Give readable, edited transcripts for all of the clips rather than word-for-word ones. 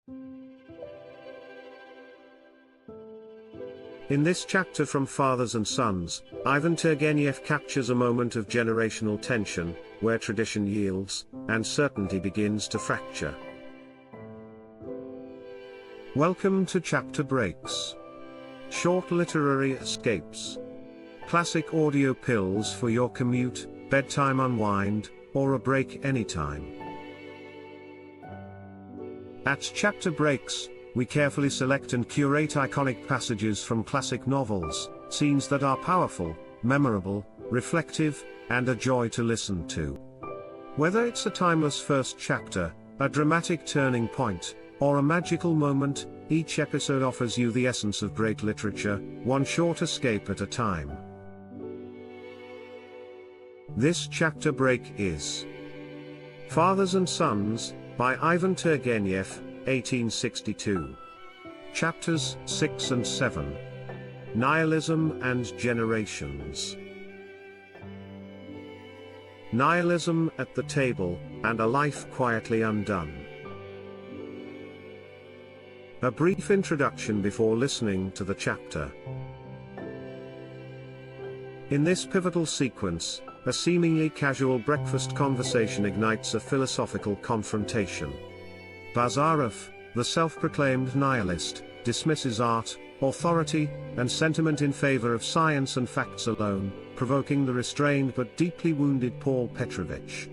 In this chapter from Fathers and Sons, Ivan Turgenev captures a moment of generational tension, where tradition yields, and certainty begins to fracture. Welcome to Chapter Breaks. Short literary escapes. Classic audio pills for your commute, bedtime unwind, or a break anytime. At Chapter Breaks, we carefully select and curate iconic passages from classic novels, scenes that are powerful, memorable, reflective, and a joy to listen to. Whether it's a timeless first chapter, a dramatic turning point, or a magical moment, each episode offers you the essence of great literature, one short escape at a time. This chapter break is Fathers and Sons, by Ivan Turgenev, 1862. Chapters 6 and 7. Nihilism and Generations. Nihilism at the table, and a life quietly undone. A brief introduction before listening to the chapter. In this pivotal sequence, a seemingly casual breakfast conversation ignites a philosophical confrontation. Bazarov, the self-proclaimed nihilist, dismisses art, authority, and sentiment in favor of science and facts alone, provoking the restrained but deeply wounded Paul Petrovich.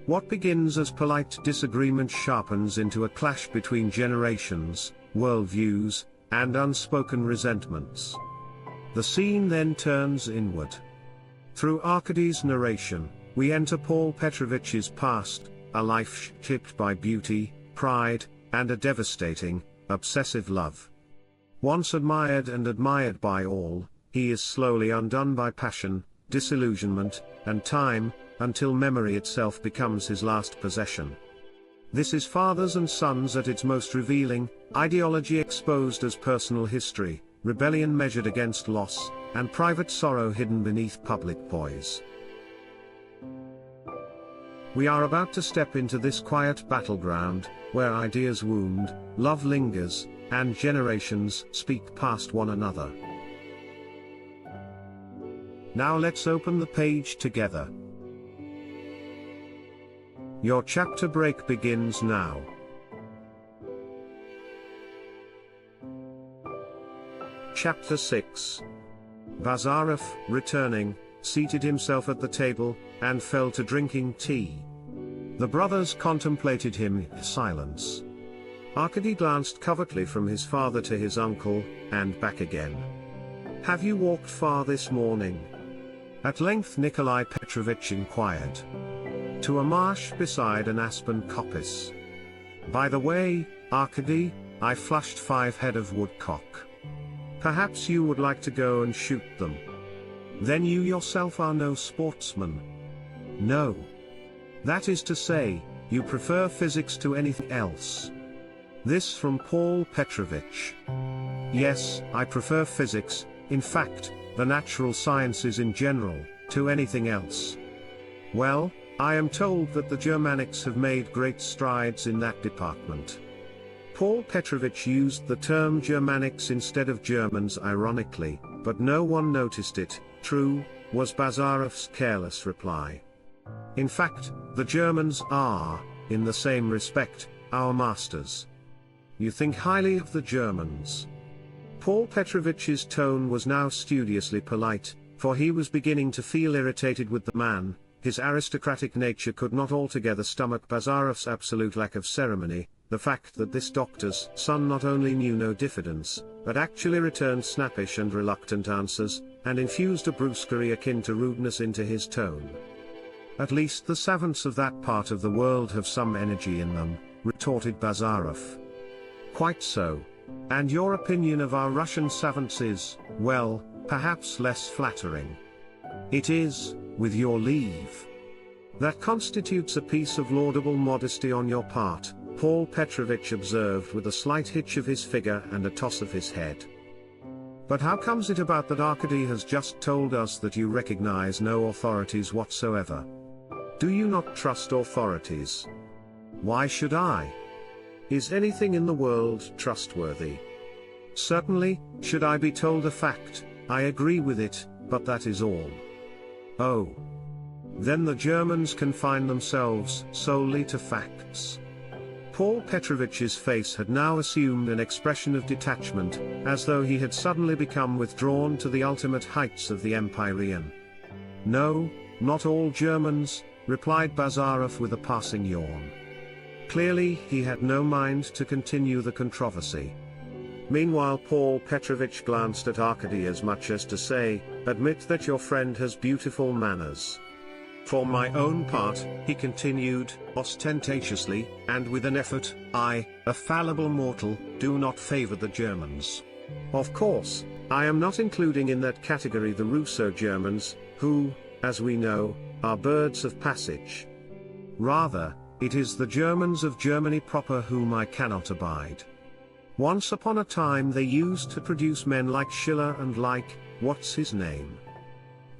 What begins as polite disagreement sharpens into a clash between generations, worldviews, and unspoken resentments. The scene then turns inward. Through Arkady's narration, we enter Paul Petrovich's past, a life shaped by beauty, pride, and a devastating, obsessive love. Once admired and admired by all, he is slowly undone by passion, disillusionment, and time, until memory itself becomes his last possession. This is Fathers and Sons at its most revealing, ideology exposed as personal history, rebellion measured against loss, and private sorrow hidden beneath public poise. We are about to step into this quiet battleground, where ideas wound, love lingers, and generations speak past one another. Now let's open the page together. Your chapter break begins now. Chapter 6. Bazarov, returning, seated himself at the table, and fell to drinking tea. The brothers contemplated him in silence. Arkady glanced covertly from his father to his uncle, and back again. "Have you walked far this morning?" At length Nikolai Petrovich inquired. "To a marsh beside an aspen coppice. By the way, Arkady, I flushed 5 head of woodcock. Perhaps you would like to go and shoot them. Then you yourself are no sportsman." "No. That is to say, you prefer physics to anything else." This from Paul Petrovich. "Yes, I prefer physics, in fact, the natural sciences in general, to anything else." "Well, I am told that the Germanics have made great strides in that department." Paul Petrovich used the term Germanics instead of Germans ironically, but no one noticed it. "True," was Bazarov's careless reply. "In fact, the Germans are, in the same respect, our masters." "You think highly of the Germans?" Paul Petrovich's tone was now studiously polite, for he was beginning to feel irritated with the man. His aristocratic nature could not altogether stomach Bazarov's absolute lack of ceremony. The fact that this doctor's son not only knew no diffidence, but actually returned snappish and reluctant answers, and infused a brusquerie akin to rudeness into his tone. "At least the savants of that part of the world have some energy in them," retorted Bazarov. "Quite so. And your opinion of our Russian savants is, well, perhaps less flattering." "It is, with your leave." "That constitutes a piece of laudable modesty on your part," Paul Petrovich observed with a slight hitch of his figure and a toss of his head. "But how comes it about that Arkady has just told us that you recognize no authorities whatsoever? Do you not trust authorities?" "Why should I? Is anything in the world trustworthy? Certainly, should I be told a fact, I agree with it, but that is all. Oh. Then the Germans confine themselves solely to facts. Paul Petrovich's face had now assumed an expression of detachment, as though he had suddenly become withdrawn to the ultimate heights of the Empyrean. No, not all Germans, replied Bazarov with a passing yawn. Clearly he had no mind to continue the controversy. Meanwhile Paul Petrovich glanced at Arkady as much as to say, admit that your friend has beautiful manners. For my own part, he continued, ostentatiously, and with an effort, I, a fallible mortal, do not favor the Germans. Of course, I am not including in that category the Russo-Germans, who, as we know, are birds of passage. Rather, it is the Germans of Germany proper whom I cannot abide. Once upon a time they used to produce men like Schiller and like, what's his name?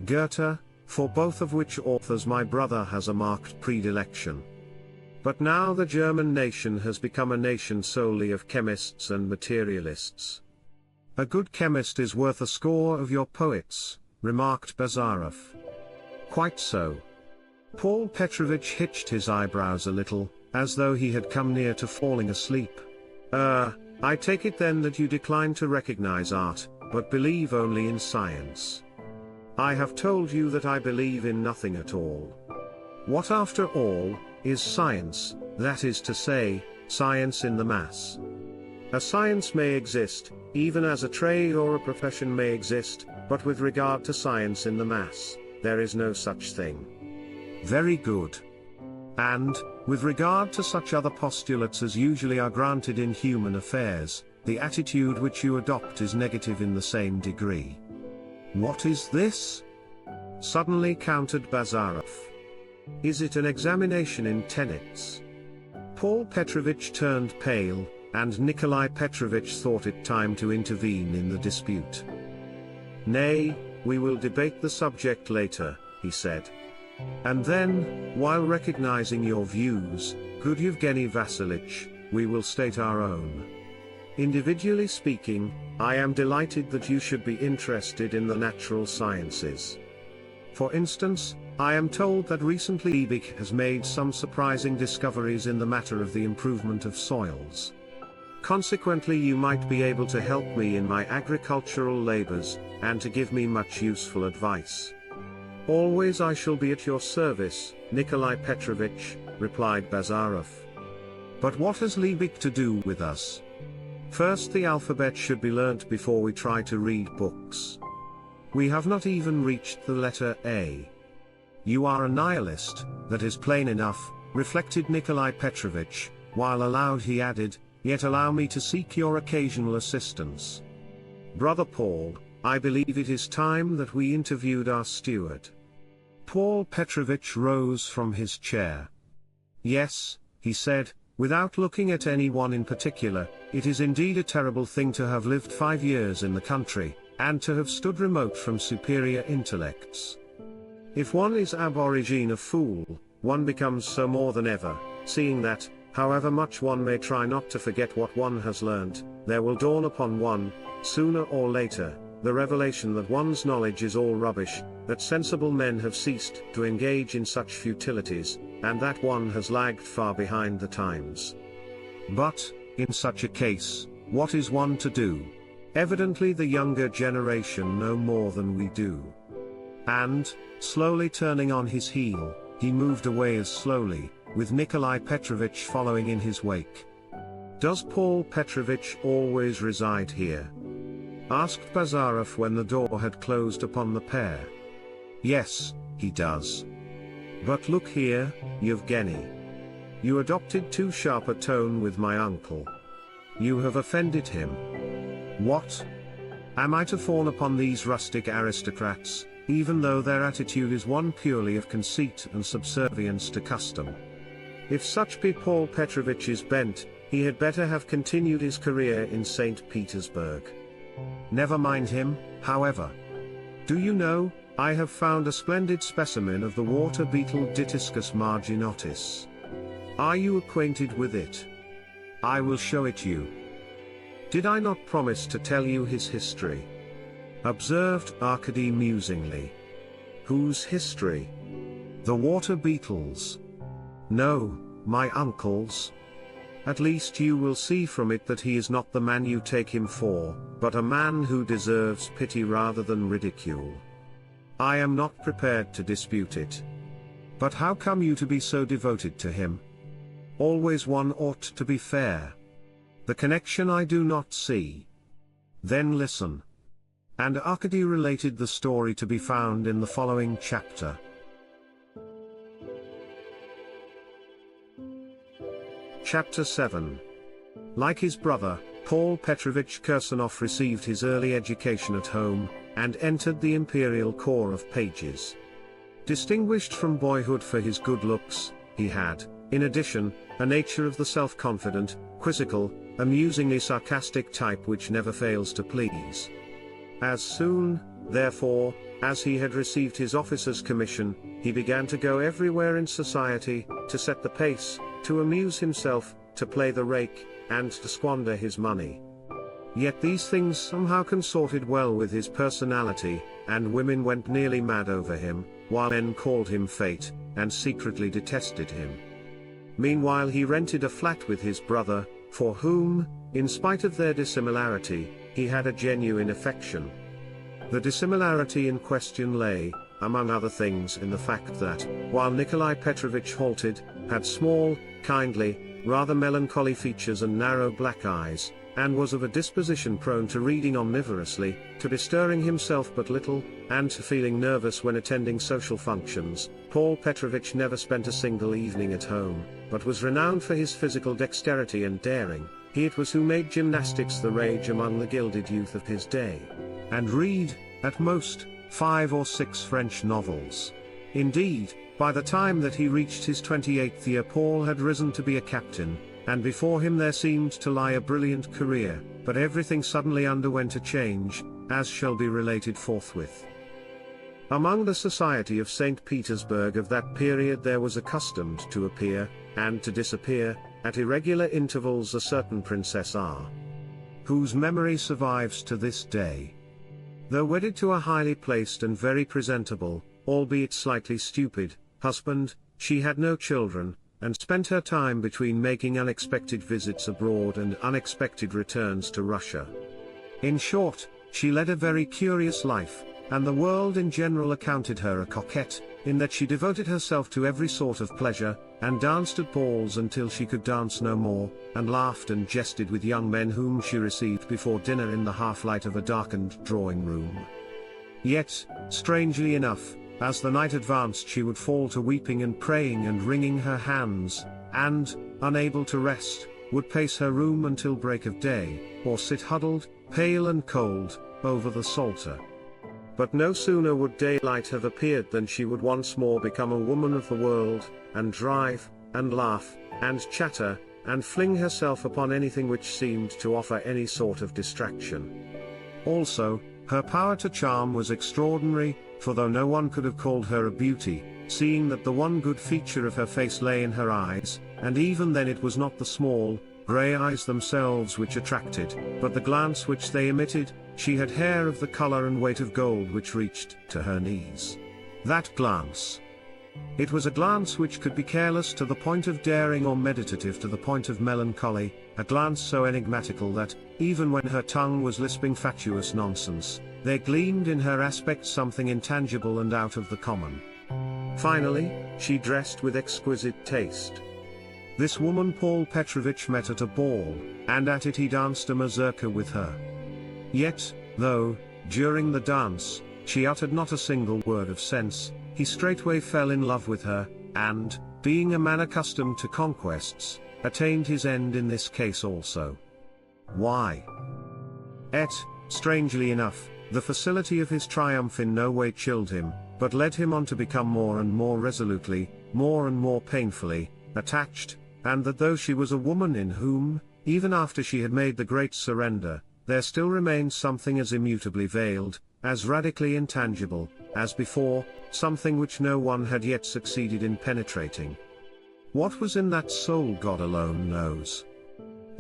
Goethe, for both of which authors my brother has a marked predilection. But now the German nation has become a nation solely of chemists and materialists. A good chemist is worth a score of your poets, remarked Bazarov. Quite so. Paul Petrovich hitched his eyebrows a little, as though he had come near to falling asleep. I take it then that you decline to recognize art, but believe only in science. I have told you that I believe in nothing at all. What after all, is science, that is to say, science in the mass? A science may exist, even as a trade or a profession may exist, but with regard to science in the mass, there is no such thing. Very good. And, with regard to such other postulates as usually are granted in human affairs, the attitude which you adopt is negative in the same degree. What is this? Suddenly countered Bazarov. Is it an examination in tenets? Paul Petrovich turned pale, and Nikolai Petrovich thought it time to intervene in the dispute. Nay, we will debate the subject later, he said. And then, while recognizing your views, good Yevgeny Vassilitch, we will state our own. Individually speaking, I am delighted that you should be interested in the natural sciences. For instance, I am told that recently Liebig has made some surprising discoveries in the matter of the improvement of soils. Consequently you might be able to help me in my agricultural labors, and to give me much useful advice. Always I shall be at your service, Nikolai Petrovich, replied Bazarov. But what has Liebig to do with us? First the alphabet should be learnt before we try to read books. We have not even reached the letter A. You are a nihilist, that is plain enough, reflected Nikolai Petrovich, while aloud he added, yet allow me to seek your occasional assistance. Brother Paul, I believe it is time that we interviewed our steward. Paul Petrovich rose from his chair. Yes, he said, without looking at anyone in particular, it is indeed a terrible thing to have lived 5 years in the country, and to have stood remote from superior intellects. If one is ab origine a fool, one becomes so more than ever, seeing that, however much one may try not to forget what one has learnt, there will dawn upon one, sooner or later, the revelation that one's knowledge is all rubbish, that sensible men have ceased to engage in such futilities, and that one has lagged far behind the times. But, in such a case, what is one to do? Evidently the younger generation know more than we do. And, slowly turning on his heel, he moved away as slowly, with Nikolai Petrovich following in his wake. Does Paul Petrovich always reside here? Asked Bazarov when the door had closed upon the pair. Yes, he does. But look here, Yevgeny. You adopted too sharp a tone with my uncle. You have offended him. What? Am I to fawn upon these rustic aristocrats, even though their attitude is one purely of conceit and subservience to custom? If such be Paul Petrovich's bent, he had better have continued his career in St. Petersburg. Never mind him, however. Do you know, I have found a splendid specimen of the water beetle Dytiscus marginotis. Are you acquainted with it? I will show it you. Did I not promise to tell you his history? Observed Arkady musingly. Whose history? The water beetles. No, my uncle's. At least you will see from it that he is not the man you take him for, but a man who deserves pity rather than ridicule. I am not prepared to dispute it. But how come you to be so devoted to him? Always one ought to be fair. The connection I do not see. Then listen. And Arkady related the story to be found in the following chapter. Chapter 7. Like his brother, Paul Petrovich Kirsanov received his early education at home, and entered the imperial corps of pages. Distinguished from boyhood for his good looks, he had, in addition, a nature of the self-confident, quizzical, amusingly sarcastic type which never fails to please. As soon, therefore, as he had received his officer's commission, he began to go everywhere in society, to set the pace, to amuse himself, to play the rake, and to squander his money. Yet these things somehow consorted well with his personality, and women went nearly mad over him, while men called him Fate, and secretly detested him. Meanwhile he rented a flat with his brother, for whom, in spite of their dissimilarity, he had a genuine affection. The dissimilarity in question lay, among other things, in the fact that, while Nikolai Petrovich halted, had small, kindly, rather melancholy features and narrow black eyes, and was of a disposition prone to reading omnivorously, to bestirring himself but little, and to feeling nervous when attending social functions, Paul Petrovich never spent a single evening at home, but was renowned for his physical dexterity and daring. He it was who made gymnastics the rage among the gilded youth of his day, and read, at most, 5 or 6 French novels. Indeed, by the time that he reached his 28th year Paul had risen to be a captain, and before him there seemed to lie a brilliant career, but everything suddenly underwent a change, as shall be related forthwith. Among the society of St. Petersburg of that period there was accustomed to appear, and to disappear, at irregular intervals a certain Princess R., whose memory survives to this day. Though wedded to a highly placed and very presentable, albeit slightly stupid, husband, she had no children, and spent her time between making unexpected visits abroad and unexpected returns to Russia. In short, she led a very curious life, and the world in general accounted her a coquette, in that she devoted herself to every sort of pleasure, and danced at balls until she could dance no more, and laughed and jested with young men whom she received before dinner in the half-light of a darkened drawing-room. Yet, strangely enough, as the night advanced she would fall to weeping and praying and wringing her hands, and, unable to rest, would pace her room until break of day, or sit huddled, pale and cold, over the psalter. But no sooner would daylight have appeared than she would once more become a woman of the world, and drive, and laugh, and chatter, and fling herself upon anything which seemed to offer any sort of distraction. Also, her power to charm was extraordinary, for though no one could have called her a beauty, seeing that the one good feature of her face lay in her eyes, and even then it was not the small, grey eyes themselves which attracted, but the glance which they emitted. She had hair of the colour and weight of gold which reached to her knees. That glance. It was a glance which could be careless to the point of daring or meditative to the point of melancholy, a glance so enigmatical that, even when her tongue was lisping fatuous nonsense, there gleamed in her aspect something intangible and out of the common. Finally, she dressed with exquisite taste. This woman Paul Petrovich met at a ball, and at it he danced a mazurka with her. Yet, though, during the dance, she uttered not a single word of sense, he straightway fell in love with her, and, being a man accustomed to conquests, attained his end in this case also. Why? Yet, strangely enough, the facility of his triumph in no way chilled him, but led him on to become more and more resolutely, more and more painfully, attached, and that though she was a woman in whom, even after she had made the great surrender, there still remained something as immutably veiled, as radically intangible, as before, something which no one had yet succeeded in penetrating. What was in that soul God alone knows.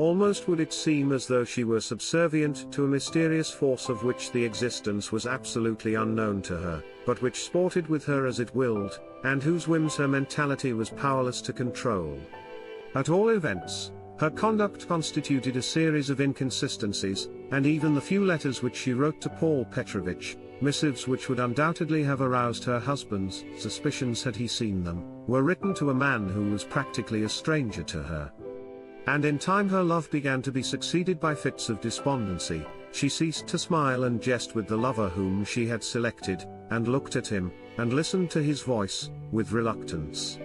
Almost would it seem as though she were subservient to a mysterious force of which the existence was absolutely unknown to her, but which sported with her as it willed, and whose whims her mentality was powerless to control. At all events, her conduct constituted a series of inconsistencies, and even the few letters which she wrote to Paul Petrovich, missives which would undoubtedly have aroused her husband's suspicions had he seen them, were written to a man who was practically a stranger to her. And in time her love began to be succeeded by fits of despondency. She ceased to smile and jest with the lover whom she had selected, and looked at him, and listened to his voice, with reluctance.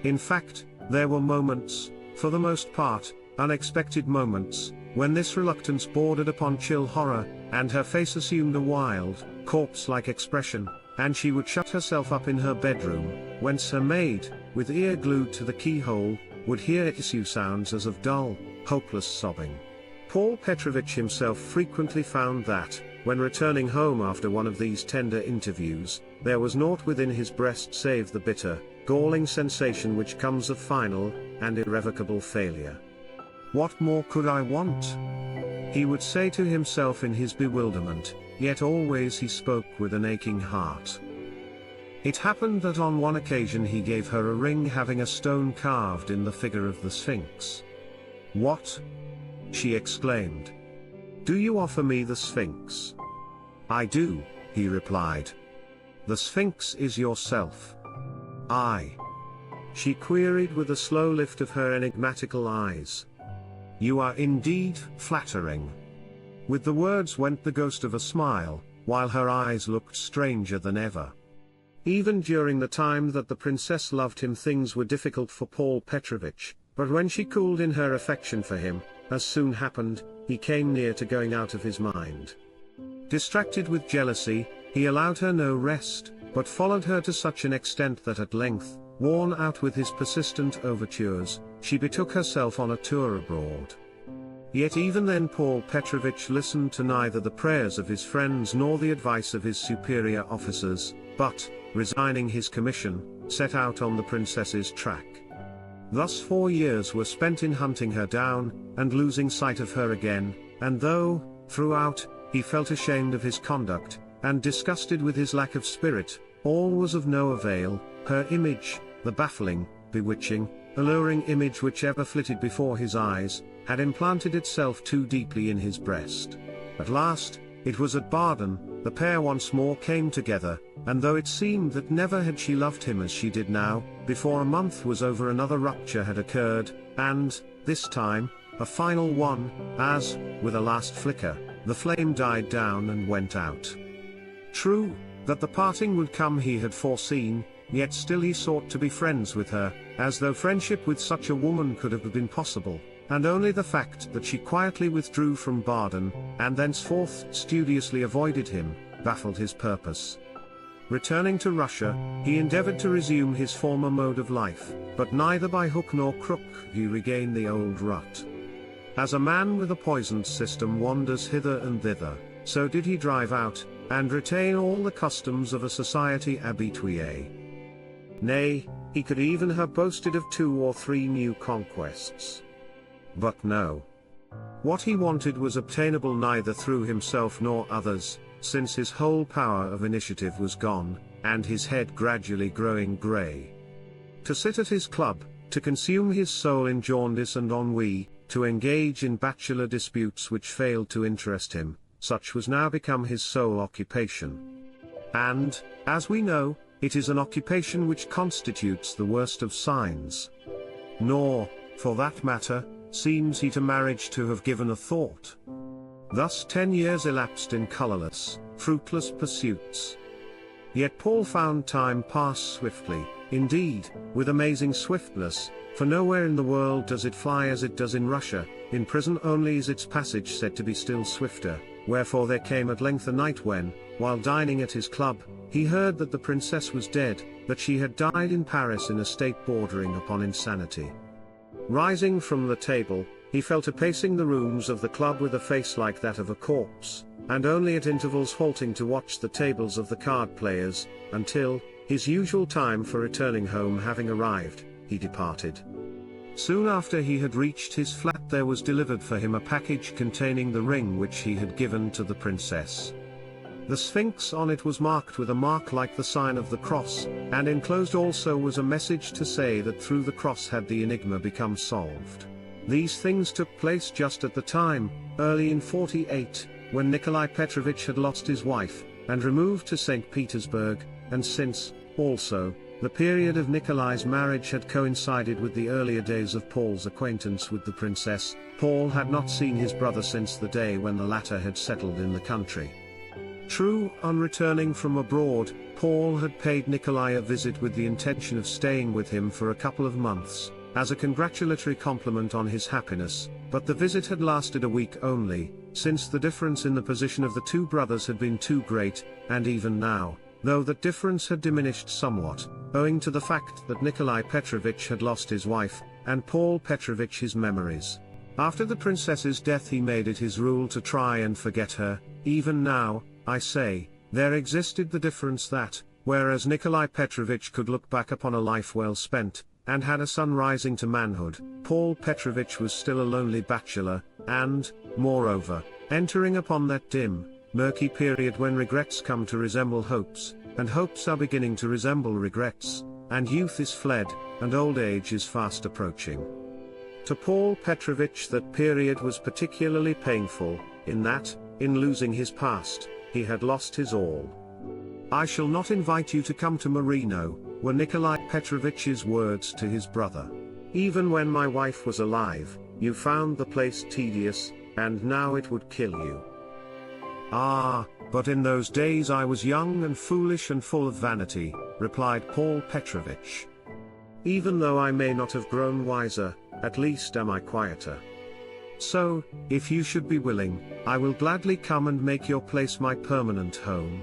In fact, there were moments, for the most part, unexpected moments, when this reluctance bordered upon chill horror, and her face assumed a wild, corpse-like expression, and she would shut herself up in her bedroom, whence her maid, with ear glued to the keyhole, would hear issue sounds as of dull, hopeless sobbing. Paul Petrovich himself frequently found that, when returning home after one of these tender interviews, there was naught within his breast save the bitter, galling sensation which comes of final, and irrevocable failure. "What more could I want?" he would say to himself in his bewilderment, yet always he spoke with an aching heart. It happened that on one occasion he gave her a ring having a stone carved in the figure of the Sphinx. "What?" she exclaimed. "Do you offer me the Sphinx?" "I do," he replied. "The Sphinx is yourself." "I?" she queried with a slow lift of her enigmatical eyes. "You are indeed flattering." With the words went the ghost of a smile, while her eyes looked stranger than ever. Even during the time that the princess loved him things were difficult for Paul Petrovich, but when she cooled in her affection for him, as soon happened, he came near to going out of his mind. Distracted with jealousy, he allowed her no rest, but followed her to such an extent that at length, worn out with his persistent overtures, she betook herself on a tour abroad. Yet even then Paul Petrovich listened to neither the prayers of his friends nor the advice of his superior officers, but, resigning his commission, set out on the princess's track. Thus 4 years were spent in hunting her down, and losing sight of her again, and though, throughout, he felt ashamed of his conduct, and disgusted with his lack of spirit, all was of no avail. Her image, the baffling, bewitching, alluring image which ever flitted before his eyes, had implanted itself too deeply in his breast. At last, it was at Baden, the pair once more came together, and though it seemed that never had she loved him as she did now, before a month was over another rupture had occurred, and, this time, a final one, as, with a last flicker, the flame died down and went out. True, that the parting would come he had foreseen, yet still he sought to be friends with her, as though friendship with such a woman could have been possible, and only the fact that she quietly withdrew from Baden, and thenceforth studiously avoided him, baffled his purpose. Returning to Russia, he endeavored to resume his former mode of life, but neither by hook nor crook could he regain the old rut. As a man with a poisoned system wanders hither and thither, so did he drive out, and retain all the customs of a society habituée. Nay, he could even have boasted of 2 or 3 new conquests. But no. What he wanted was obtainable neither through himself nor others, since his whole power of initiative was gone, and his head gradually growing grey. To sit at his club, to consume his soul in jaundice and ennui, to engage in bachelor disputes which failed to interest him, such was now become his sole occupation. And, as we know, it is an occupation which constitutes the worst of signs. Nor, for that matter, seems he to marriage to have given a thought. Thus 10 years elapsed in colourless, fruitless pursuits. Yet Paul found time pass swiftly, indeed, with amazing swiftness, for nowhere in the world does it fly as it does in Russia. In prison only is its passage said to be still swifter, wherefore there came at length a night when, while dining at his club, he heard that the princess was dead, that she had died in Paris in a state bordering upon insanity. Rising from the table, he fell to pacing the rooms of the club with a face like that of a corpse, and only at intervals halting to watch the tables of the card players, until, his usual time for returning home having arrived, he departed. Soon after he had reached his flat, there was delivered for him a package containing the ring which he had given to the princess. The sphinx on it was marked with a mark like the sign of the cross, and enclosed also was a message to say that through the cross had the enigma become solved. These things took place just at the time, early in 48, when Nikolai Petrovich had lost his wife, and removed to St. Petersburg, and since, also, the period of Nikolai's marriage had coincided with the earlier days of Paul's acquaintance with the princess. Paul had not seen his brother since the day when the latter had settled in the country. True, on returning from abroad, Paul had paid Nikolai a visit with the intention of staying with him for a couple of months, as a congratulatory compliment on his happiness, but the visit had lasted a week only, since the difference in the position of the two brothers had been too great, and even now, though that difference had diminished somewhat, owing to the fact that Nikolai Petrovich had lost his wife, and Paul Petrovich his memories. After the princess's death he made it his rule to try and forget her. Even now, I say, there existed the difference that, whereas Nikolai Petrovich could look back upon a life well spent, and had a son rising to manhood, Paul Petrovich was still a lonely bachelor, and, moreover, entering upon that dim, murky period when regrets come to resemble hopes, and hopes are beginning to resemble regrets, and youth is fled, and old age is fast approaching. To Paul Petrovich that period was particularly painful, in that, in losing his past, he had lost his all. "I shall not invite you to come to Marino," were Nikolai Petrovich's words to his brother. "Even when my wife was alive, you found the place tedious, and now it would kill you." "Ah, but in those days I was young and foolish and full of vanity," replied Paul Petrovich. "Even though I may not have grown wiser, at least am I quieter. So, if you should be willing, I will gladly come and make your place my permanent home."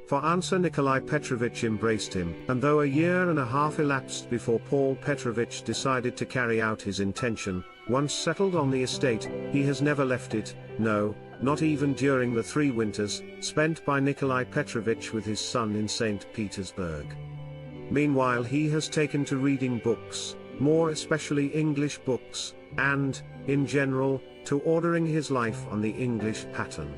For answer Nikolai Petrovich embraced him, and though a year and a half elapsed before Paul Petrovich decided to carry out his intention, once settled on the estate, he has never left it, no, not even during the 3 winters, spent by Nikolai Petrovich with his son in St. Petersburg. Meanwhile he has taken to reading books, more especially English books, and, in general, to ordering his life on the English pattern.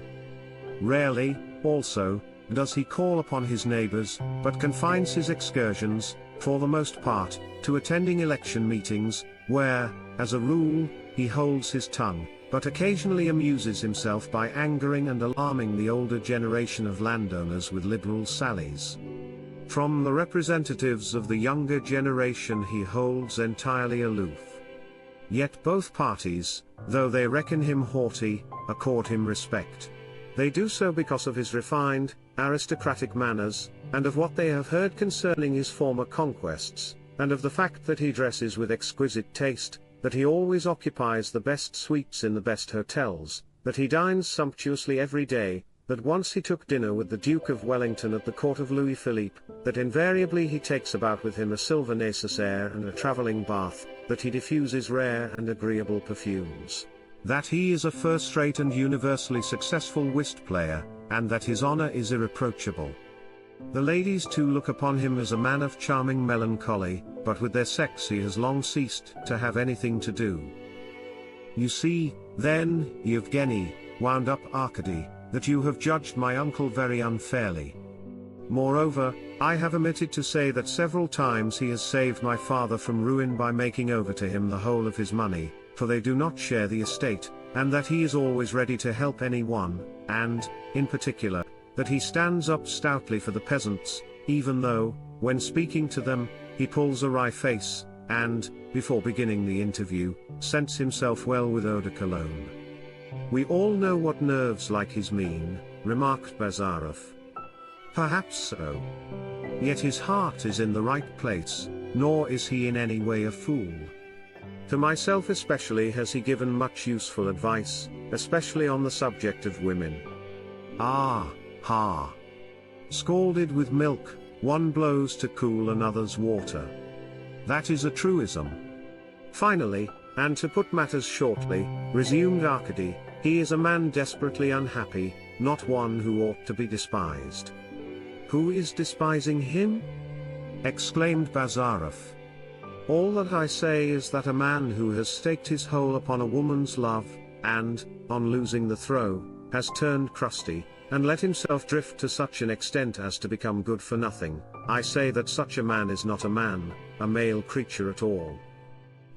Rarely, also, does he call upon his neighbors, but confines his excursions, for the most part, to attending election meetings, where, as a rule, he holds his tongue, but occasionally amuses himself by angering and alarming the older generation of landowners with liberal sallies. From the representatives of the younger generation he holds entirely aloof. Yet both parties, though they reckon him haughty, accord him respect. They do so because of his refined, aristocratic manners, and of what they have heard concerning his former conquests, and of the fact that he dresses with exquisite taste, that he always occupies the best suites in the best hotels, that he dines sumptuously every day, that once he took dinner with the Duke of Wellington at the court of Louis Philippe, that invariably he takes about with him a silver nécessaire and a travelling bath, that he diffuses rare and agreeable perfumes, that he is a first-rate and universally successful whist player, and that his honor is irreproachable. The ladies too look upon him as a man of charming melancholy, but with their sex he has long ceased to have anything to do. "You see, then, Yevgeny," wound up Arkady, "that you have judged my uncle very unfairly. Moreover, I have omitted to say that several times he has saved my father from ruin by making over to him the whole of his money, for they do not share the estate, and that he is always ready to help anyone, and, in particular, that he stands up stoutly for the peasants, even though, when speaking to them, he pulls a wry face, and, before beginning the interview, scents himself well with eau de cologne. We all know what nerves like his mean," remarked Bazarov. "Perhaps so. Yet his heart is in the right place, nor is he in any way a fool. To myself especially has he given much useful advice, especially on the subject of women. Ah, ha! Scalded with milk, one blows to cool another's water. That is a truism. Finally, and to put matters shortly, resumed Arkady, he is a man desperately unhappy, not one who ought to be despised." "Who is despising him?" exclaimed Bazarov. All that I say is that a man who has staked his whole upon a woman's love, and, on losing the throw, has turned crusty, and let himself drift to such an extent as to become good for nothing, I say that such a man is not a man, a male creature at all.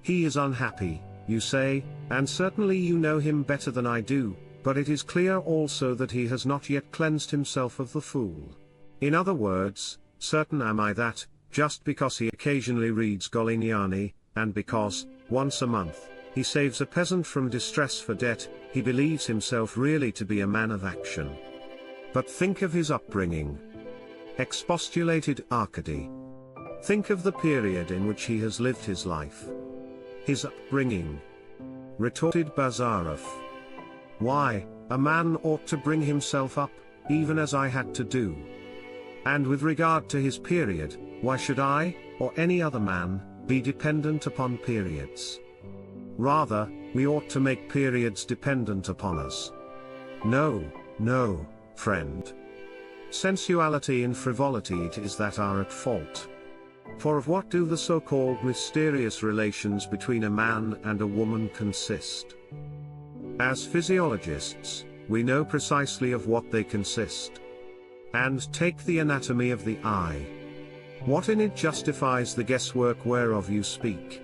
He is unhappy, you say, and certainly you know him better than I do, but it is clear also that he has not yet cleansed himself of the fool. In other words, certain am I that, just because he occasionally reads Golignani, and because, once a month, he saves a peasant from distress for debt, he believes himself really to be a man of action. But think of his upbringing. Expostulated Arcady. Think of the period in which he has lived his life. His upbringing. Retorted Bazarov. Why, a man ought to bring himself up, even as I had to do. And with regard to his period, why should I, or any other man, be dependent upon periods? Rather, we ought to make periods dependent upon us. No, no, friend. Sensuality and frivolity it is that are at fault. For of what do the so-called mysterious relations between a man and a woman consist? As physiologists, we know precisely of what they consist. And take the anatomy of the eye. What in it justifies the guesswork whereof you speak?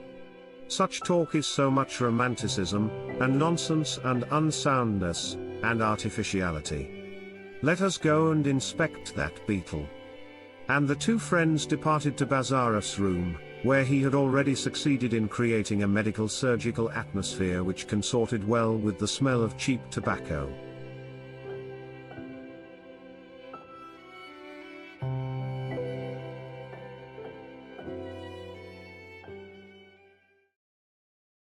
Such talk is so much romanticism, and nonsense and unsoundness, and artificiality. Let us go and inspect that beetle. And the two friends departed to Bazarov's room, where he had already succeeded in creating a medical surgical atmosphere which consorted well with the smell of cheap tobacco.